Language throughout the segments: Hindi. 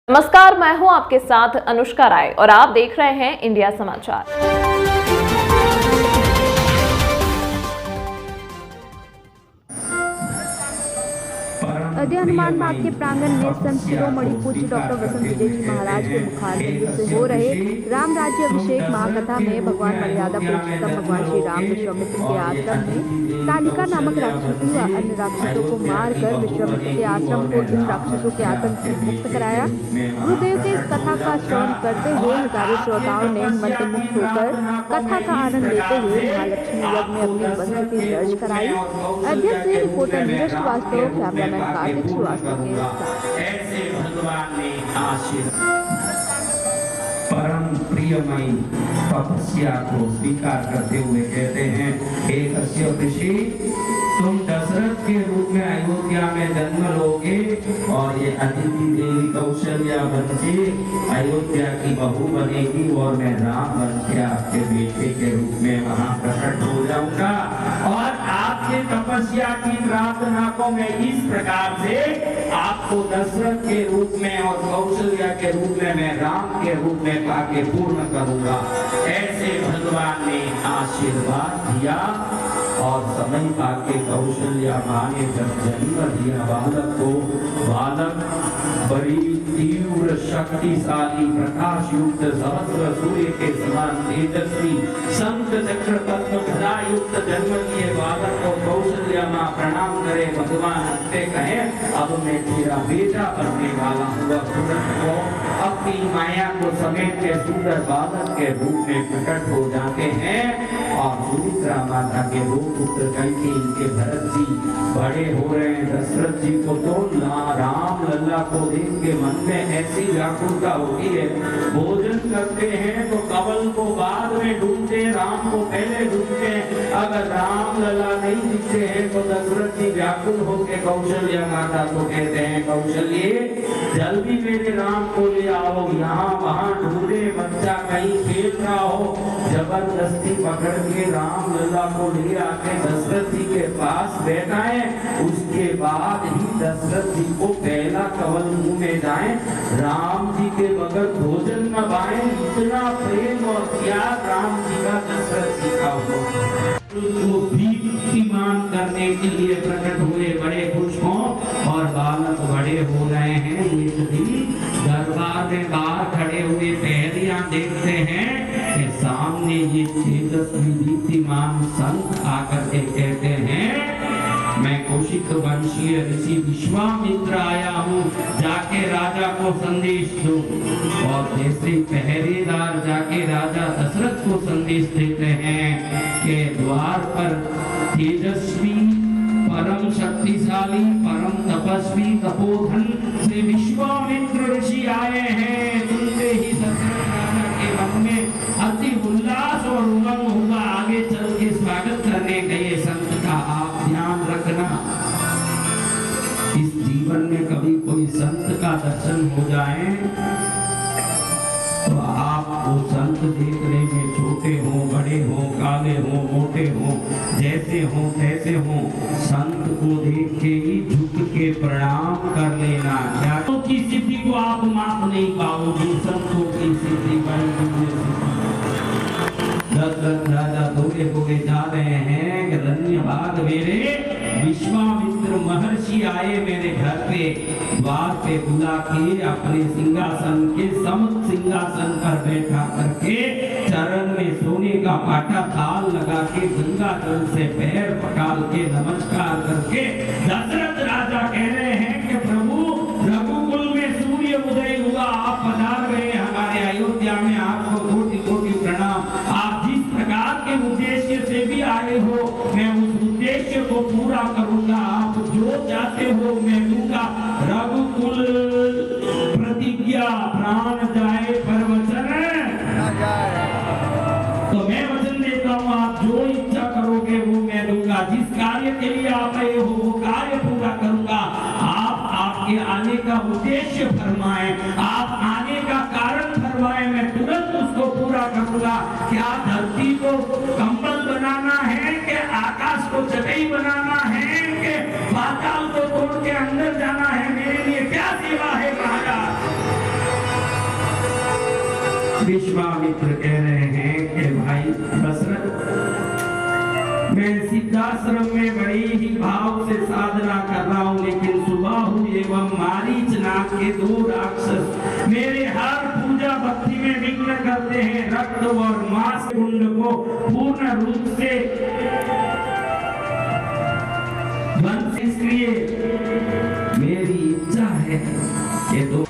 नमस्कार, मैं हूं आपके साथ अनुष्का राय और आप देख रहे हैं इंडिया समाचार। अयोध्या हनुमान बाग के प्रांगण में संत शिरोमणि पूज्य डॉक्टर वसंत विजय जी महाराज के मुखारबिंद से हो रहे राम राज्य अभिषेक महाकथा में भगवान मर्यादा पुरुषोत्तम भगवान श्री राम विश्वामित्र के आश्रम में तालिका नामक राक्षसी व अन्य राक्षसों को मारकर विश्वामित्र के आश्रम को इन राक्षसों के आतंक से मुक्त कराया। गुरुदेव के इस कथा का श्रवण करते हुए हजारों श्रोताओं ने मंत्रमुग्ध होकर कथा का आनंद लेते हुए महालक्ष्मी यज्ञ में अपनी उपस्थिति दर्ज कराई। अध्यक्ष से रिपोर्टर नीरज श्रीवास्तव, कैमरामैन कार्तिक श्रीवास्तव के साथ। ऐसे भगवान ने आशीर्वाद परम प्रियमयी तपस्या को स्वीकार करते हुए कहते हैं, हे कश्यप ऋषि, तुम दशरथ के रूप में अयोध्या में जन्म लोगे और ये अदिति देवी कौशल्या बन के अयोध्या की बहू बनेगी और मैं राम बन के आपके बेटे के रूप में वहां प्रकट हो जाऊंगा और आपके तपस्या की प्रार्थना को मैं इस प्रकार से आपको दशरथ के रूप में और कौशल्या के रूप में मैं राम के रूप में पाके पूर्ण करूंगा। ऐसे भगवान ने आशीर्वाद दिया और समय पाके कौशल्या माँ ने जब जन्म दिया बालक को, बालक बड़ी तीव्र शक्तिशाली प्रकाश युक्त सहस्र सूर्य के समान तेजस्वी शंख चक्र पद्म गदा युक्त जन्म लिए बालक को कौशल्या माँ प्रणाम करे, भगवान हंसते कहे, अब मैं तेरा बेटा बनने वाला हूँ। तुरंत को अपनी माया को समेट के सुंदर बालक के रूप में प्रकट हो जाते हैं और सुमित्रा माता के दो पुत्र कई इनके भरत जी बड़े हो रहे हैं। दशरथ जी को तो राम लल्ला को देख के मन में ऐसी व्याकुलता होती है, भोजन करते हैं तो कवल को बाद में ढूंढते, राम को पहले ढूंढते। अगर राम लल्ला नहीं दिखते हैं तो दशरथ जी व्याकुल होकर कौशल्या माता को कहते हैं, कौशल्य जल्दी मेरे राम को ले आओ, यहाँ वहाँ ढूंढे, बच्चा कहीं खेल रहा हो। जबरदस्ती पकड़ के राम लल्ला को ले आके दशरथ जी के पास बैठाए, उसके बाद ही दशरथ जी को पहला कवल मुंह में जाए, राम जी के बगैर भोजन न पाए। इतना प्रेम और प्यार राम जी का दशरथ जी का हो, उसको दीप्तिमान करने के लिए प्रकट हुए, बड़े खुश हों और बालक बड़े हो रहे हैं। एक दिन दरबार में बाहर खड़े हुए पहरियां देखते हैं कि सामने ये तेजस्वी दीप्तिमान संत आकर के कहते हैं, मैं कौशिक वंशीय ऋषि विश्वामित्र आया हूँ, जाके राजा को संदेश दो। और जैसे पहरेदार जाके राजा दशरथ को संदेश देते हैं कि द्वार पर तेजस्वी परम शक्तिशाली परम तपस्वी तपोधन से विश्वामित्र ऋषि आए हैं। सुनते ही दशरथ राजा के मन में अति उल्लास और उमंग हुआ। आगे चल के स्वागत करने गए संत का आप ध्यान रखना, इस जीवन में कभी कोई संत का दर्शन हो जाए तो आप वो संत देखने में छोटे हो, बड़े हो, काले हो, मोटे हो, जैसे हो तैसे हो, संत को देख के ही झुक के प्रणाम कर लेना। ज्ञानों की सिद्धि को आप माप नहीं पाओगे, संतों की सिद्धि दशरथ राजा थोड़े थोड़े जा रहे हैं कि धन्यवाद मेरे विश्वामित्र महर्षि आए मेरे घर पे, द्वार पे बुला के अपने सिंहासन के समस्त सिंहासन पर बैठा करके चरण में सोने का पाटा थाल लगा के गंगा जल से पैर पखाल के नमस्कार करके दशरथ राजा कह रहे हैं कि प्रभु रघुकुल में सूर्य उदय हुआ, आप पधार गए हमारे अयोध्या में, आपको कोटि कोटि प्रणाम। आप जिस प्रकार के उद्देश्य से भी आए हो, मैं उस उद्देश्य को पूरा करूंगा, आप जो चाहते हो मैं दूंगा। रघुकुल प्रतिज्ञा प्राण जाए पर वचन तो मैं वचन देता हूँ, आप जो इच्छा करोगे वो मैं दूंगा। जिस कार्य के लिए आप आए हो वो कार्य पूरा करूंगा। आप आपके आने का उद्देश्य फरमाएं, आप आने का कारण फरमाएं, मैं तुरंत उसको पूरा करूंगा। क्या धरती को कंबल बनाना है कि आकाश को चटाई बनाना है कि पाताल को तोड़ के अंदर जाना है, मेरे लिए क्या सेवा है महाराज। विश्वामित्र कह रहे हैं कि भाई दशरथ, मैं सिद्धाश्रम में बड़ी ही भाव से साधना कर रहा हूँ, लेकिन सुबाहु एवं मारीच नाम के 2 राक्षस मेरे हर पूजा भक्ति में विघ्न करते हैं। रक्त और मांस कुंड को पूर्ण रूप से ध्वंस, इसलिए मेरी इच्छा है कि 2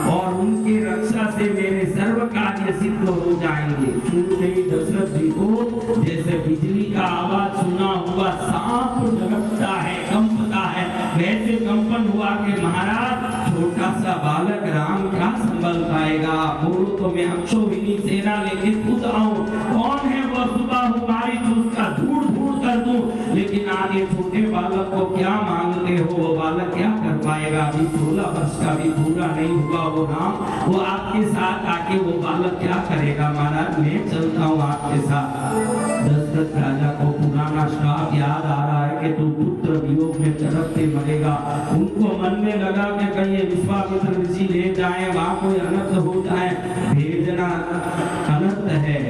और उनकी रक्षा से मेरे सर्व कार्य सिद्ध हो जाएंगे। सुनते ही दशरथ जी को जैसे बिजली का आवाज सुना हुआ सांप लगता है, कंपता है, वैसे कंपन हुआ कि महाराज छोटा सा बालक राम क्या संभल पाएगा, बोलो तो मैं अक्षोहिणी सेना लेके खुद आऊं, कौन है वो सुबह हमारी उसका धूड़ धूड़ कर दूं, लेकिन आगे छोटे बालक को क्या मांगते हो, वो बालक क्या कर पाएगा, अभी 16 वर्ष का भी पूरा नहीं हुआ वो राम, वो आपके साथ आके वो बालक क्या करेगा, महाराज मैं चलता हूँ आपके साथ। दशरथ राजा को पुराना श्राप याद आ रहा है कि तू पुत्र वियोग में तड़पते मरेगा। उनको मन में लगा कि कहीं विश्वामित्र ऋषि ले जाए, वहां कोई अनर्थ हो जाए, भेजना अनर्थ है।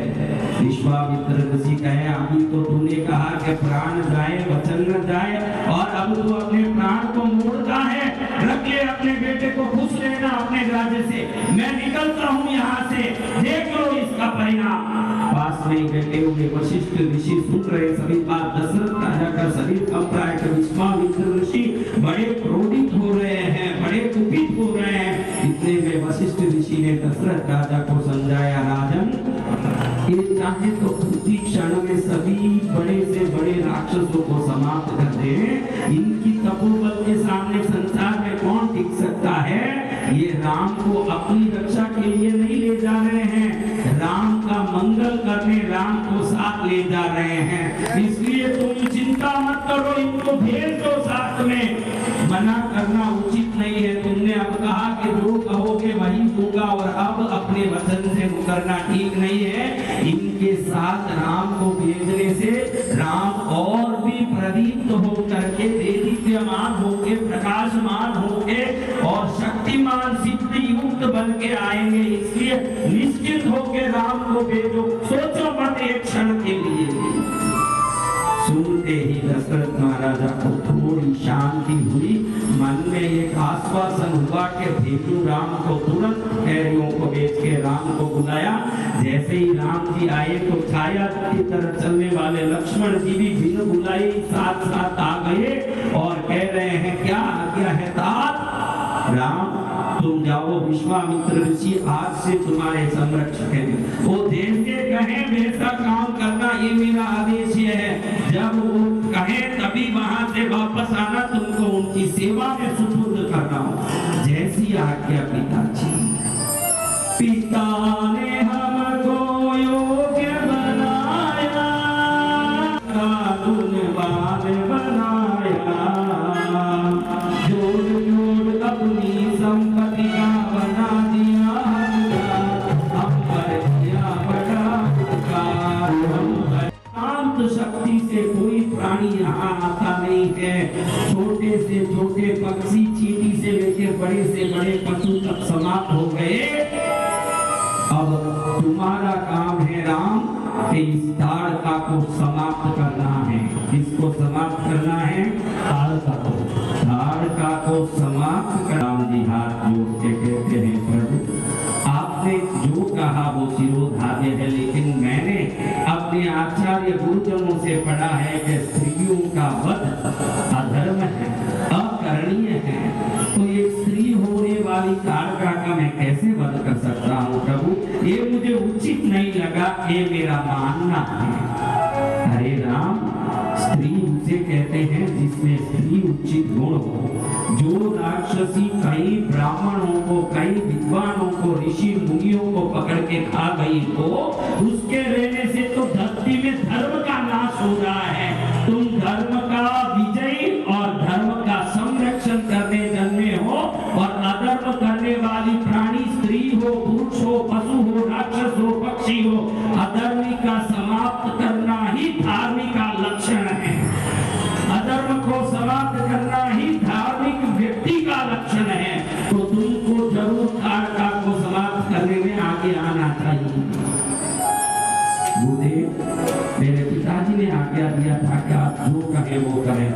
विश्वामित्र ऋषि कहे अभी तो तूने कहा कि प्राण जाए वचन न जाए, और अब तू अपने प्राण को मोड़ता है, रख ले अपने बेटे को, खुश रहना अपने राज्य से, मैं निकलता हूँ यहाँ से, देख लो इसका परिणाम। पास में बैठे हुए वशिष्ठ ऋषि सुन रहे सभी बात, दशरथ राजा का शरीर कंप रहा है कि विश्वामित्र ऋषि बड़े क्रोधित हो रहे हैं, बड़े कुपित हो रहे हैं। इतने में वशिष्ठ ऋषि ने दशरथ राजा को समझाया, राजन ये चाहे तो उसी क्षण में सभी बड़े से बड़े राक्षसों को समाप्त कर दे, इनकी तपोबल के सामने संसार में कौन टिक सकता है। ये राम को अपनी रक्षा के लिए नहीं ले जा रहे हैं, राम का मंगल करने राम को साथ ले जा रहे हैं, इसलिए तुम चिंता मत करो, इनको भेज दो साथ में। मना करना उचित नहीं है, तुमने अब कहा कि जो कहोगे वही होगा, और अब अपने वचन से मुकरना ठीक नहीं है। इनके साथ राम को भेजने से राम और भी प्रदीप्त होकर के, देदीप्यमान होके, प्रकाशमान होके और शक्तिमान सिद्धि युक्त बन के आएंगे, इसलिए निश्चित होके राम को भेजो, सोचो मत एक क्षण के लिए। सुनते ही दशरथ महाराजा को थोड़ी शांति हुई, मन में एक आश्वासन हुआ कि भेजू राम को, तुरंत खैरियों को भेज के राम को बुलाया। जैसे ही राम जी आए तो छाया की तरह चलने वाले लक्ष्मण जी भी बिना बुलाए साथ साथ आ गए और कह रहे हैं क्या आज्ञा है तात। राम तुम जाओ, विश्वामित्र ऋषि आज से तुम्हारे संरक्षक हैं, वो जैसे कहे वैसा काम करना, ये मेरा आदेश है। जब वो कहे तभी वहां से वापस आना, तुमको उनकी सेवा में सुपुर्द करना हो, जैसी आज्ञा पिताजी। पिता ने हमको योग्य बनाया, कानूनवान बनाया, जोड़ जोड़ अपनी संपत्ति का बना दिया, हम पर किया बड़ा उपकार। शांत शक्ति से कोई प्राणी यहाँ आता नहीं है, छोटे से छोटे पक्षी, चींटी से लेकर बड़े से बड़े पशु तक समाप्त हो गए। अब तुम्हारा काम है राम कि इस ताड़का को समाप्त करना है। किसको समाप्त करना है? ताड़का को। ताड़का को समाप्त कर राम जी हाथ जोड़ के कहते हैं प्रभु आपने जो कहा वो शिरोधार्य है, लेकिन मैंने अपने आचार्य गुरुजनों से पढ़ा है कि स्त्रियों का वध अधर्म है, अकरणीय है, तो ये स्त्री होने वाली ताड़का का मैं कैसे वध कर सकता हूँ प्रभु, ये मुझे उचित नहीं लगा, ये मेरा मानना है। अरे राम, स्त्री उसे कहते हैं जिसमें स्त्री उचित गुण हो। जो राक्षसी कई ब्राह्मणों को, कई विद्वानों को, ऋषि मुनियों को पकड़ के खा गई हो, उसके रहने से तो धरती में धर्म का नाश हो रहा है। तुम धर्म का विजयी और धर्म का संरक्षण करने जन्मे हो, और अधर्म करने वाली प्राणी स्त्री हो, पुरुष हो, पशु हो, राक्षस हो, पक्षी हो, अधर्मी का समाप्त करना ही धार्मिक का लक्षण है। अधर्म को समाप्त करना ही धार्मिक व्यक्ति का लक्षण है। तो तुमको जरूर ताड़का को समाप्त करने में आगे आगे आना चाहिए। गुरुदेव, मेरे पिताजी ने आज्ञा दिया था कि आप जो कहें वो करें,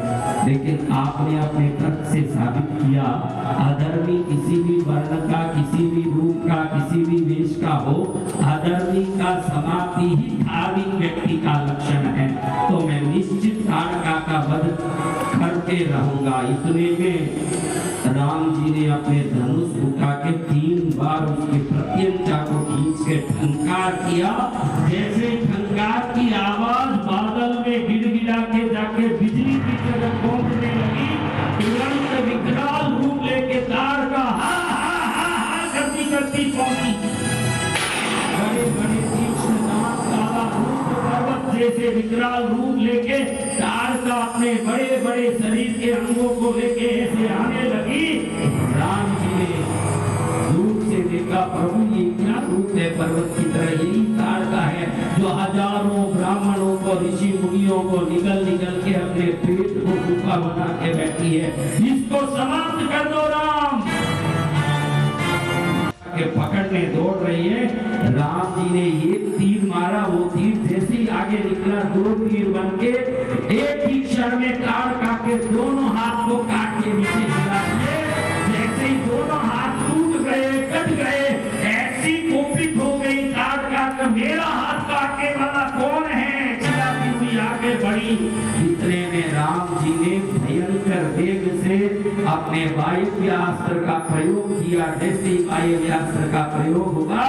लेकिन आपने अपने तर्क से साबित किया अधर्मी किसी भी वर्ण का, किसी भी रूप का, किसी भी वेश का हो, अधर्मी का समाप्ति ही धार्मिक व्यक्ति का लक्षण है। तो मैं निश्चित ताड़का का वध करके रहूंगा। इतने में राम जी ने अपने धनुष उठा के 3 बार उसके प्रत्यंचा को खींच के ठंकार किया। जैसे ठंकार की आवाज बादल में गिड़गिड़ा के जाके बिजली की तरह कौंधने लगी, तुरंत विकराल रूप लेके ताड़का हा करती करती पहुंची। बड़े बड़े तीक्ष्ण दांत, काला रूप, पर्वत जैसे विकराल रूप लेके ताड़का अपने बड़े बड़े शरीर के अंगों को लेके ऐसे आने लगी। राम जी ने दूर से देखा, प्रभु ये क्या रूप है पर्वत की तरह, यही ताड़का है जो हजारों ब्राह्मणों को, ऋषि मुनियों को निगल निगल के अपने पेट को भूखा बना के बैठी है। इसको समाप्त कर दो राम। के पकड़ने दौड़ रही है। राम जी ने एक तीर मारा, वो तीर जैसे ही आगे निकला 2 तीर बन के एक ही क्षण में ताड़का के दोनों हाथ को काट के नीचे गिरा दिए। जैसे ही दोनों हाथ टूट गए, कट गए, ऐसी कोपित हो गई ताड़का का मेरा हाथ काटने वाला कौन है, चिल्लाती हुई आगे बढ़ी। इतने में राम जी ने भयंकर वेग से अपने वायव्यास्त्र का प्रयोग किया। जैसे ही वायव्यास्त्र का प्रयोग हुआ,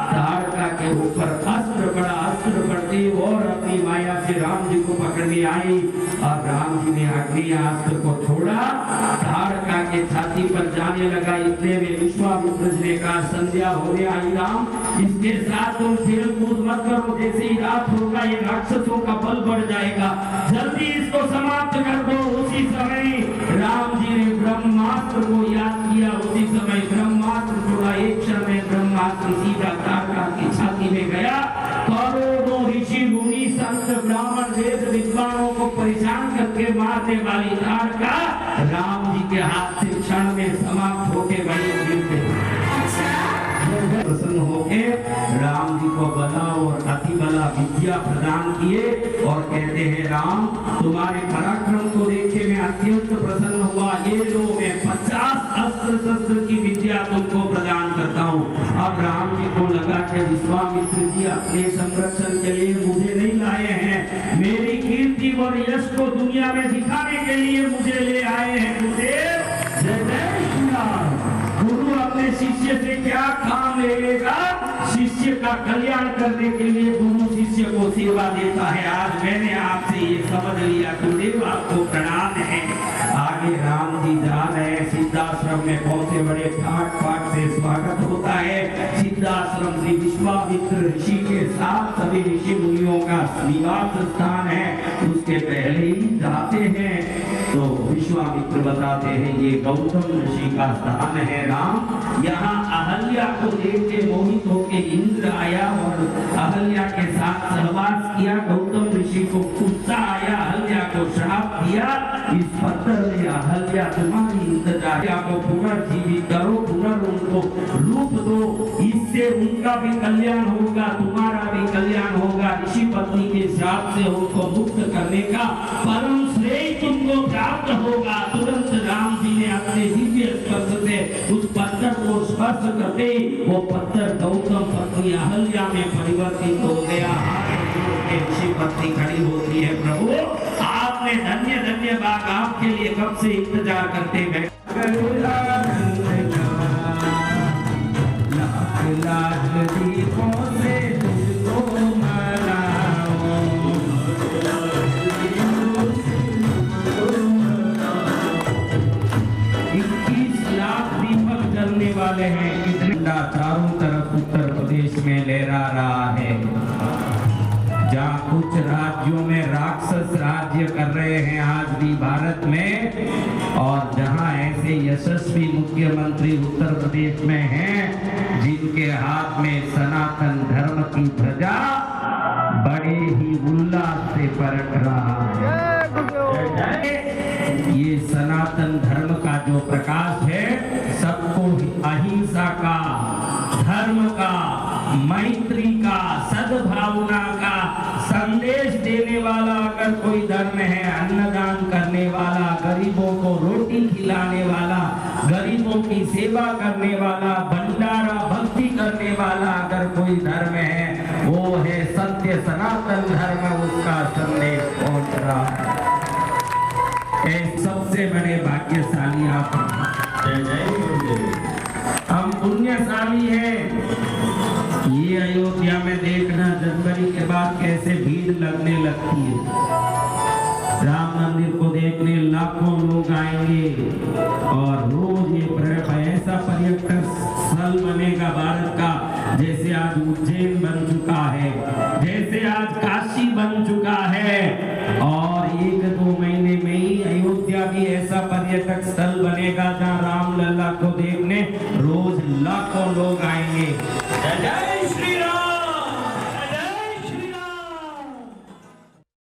ताड़का के ऊपर अस्त्र पड़ते और अपनी माया से राम जी को पकड़ने आई और राम जी ने अग्नि अस्त्र को छोड़ा, ताड़का के छाती पर जाने लगा। इतने में विश्वामित्र जी ने कहा, संध्या होने आई राम, इसके साथ तुम खेल कूद मत करो, जैसे ही रात होगा ये राक्षसों का बल बढ़ जाएगा, जल्दी इसको समाप्त कर दो। उसी समय राम जी ने ब्रह्मास्त्र को याद किया, उसी समय ब्रह्मास्त्र छोड़ा। एक क्षण में ब्रह्मास्त्र सीधा ताड़का की छाती में गया। करोड़ों ऋषि मुनि संत ब्राह्मण वेद विद्वानों को परेशान करके मारने वाली ताड़का राम जी के हाथ से क्षण में समाप्त होके बड़ी प्रसन्न होके राम जी को बला और अति बला विद्या प्रदान किए और कहते हैं, राम तुम्हारे पराक्रम को देखे मैं अत्यंत प्रसन्न हुआ। ये लो मैं 50 अस्त्र शस्त्र की विद्या तुमको प्रदान करता हूँ। अब राम जी को लगा कि विश्वामित्र जी अपने संरक्षण के लिए मुझे नहीं लाए हैं, मेरी कीर्ति और यश को दुनिया में दिखाने के लिए मुझे ले आए हैं। मुझे गुरु अपने शिष्य से क्या काम लेगा, शिष्य का कल्याण करने के लिए गुरु शिष्य को सेवा देता है। आज मैंने आपसे ये समझ लिया, गुरुदेव आपको प्रणाम है। आगे राम जी जा रहे हैं, सिद्धाश्रम में पहुंचे, बड़े ठाट बाट से स्वागत होता है। सिद्धाश्रम श्री विश्वामित्र ऋषि के साथ सभी ऋषि मुनियों का निवास स्थान है। उसके पहले ही जाते हैं तो विश्वामित्र बताते हैं ये गौतम ऋषि का स्थान है राम। यहाँ अहल्या को देख के मोहित होके इंद्र आया और अहल्या के साथ सहवास किया। गौतम ऋषि को गुस्सा आया, अहल्या को श्राप दिया, इस पत्थर में अहल्या तुम्हारी इंतजार को पुनर्जीवित करो, उनको रूप दो, इससे उनका भी कल्याण होगा, तुम्हारा भी कल्याण होगा। ऋषि पत्नी के श्राप से उनको मुक्त करने का परम श्रेय तुमको प्राप्त होगा। तुरंत राम जी ने अपने दिव्य स्पर्श से उस पत्थर को स्पर्श करते वो पत्थर गौतम पत्नी अहल्या में परिवर्तित हो गया। ऋषि पत्नी खड़ी होती है, प्रभु आपने धन्य धन्य बाग आपके लिए कब से इंतजार करते बैठे। वाले हैं, इतना चारों तरफ उत्तर प्रदेश में लहरा रहा है। जहाँ कुछ राज्यों में राक्षस राज्य कर रहे हैं आज भी भारत में, और जहाँ ऐसे यशस्वी मुख्यमंत्री उत्तर प्रदेश में हैं जिनके हाथ में सनातन धर्म की ध्वजा बड़े ही उल्लास से फरक रहा है। ये सनातन धर्म का जो प्रकाश है सबको अहिंसा का, धर्म का, मैत्री का, सद्भावना का संदेश देने वाला अगर कोई धर्म है, अन्नदान करने वाला, गरीबों को रोटी खिलाने वाला, गरीबों की सेवा करने वाला, भंडारा भक्ति करने वाला अगर कोई धर्म है, वो है सत्य सनातन धर्म, उसका संदेश पहुंच रहा है। सबसे बड़े भाग्यशाली आप जय जय गुरुदेव। हम पुण्यशाली हैं। ये अयोध्या में देखना जनवरी के बाद कैसे भीड़ लगने लगती है। राम मंदिर को देखने लाखों लोग आएंगे और रोज ये ऐसा पर्यटन स्थल बनेगा भारत का, जैसे आज उज्जैन बन चुका है, जैसे आज काशी बन चुका है, और 1-2 महीने में ही अयोध्या भी ऐसा पर्यटक स्थल बनेगा जहाँ राम लल्ला को देखने रोज लाखों लोग आएंगे। जय जय श्री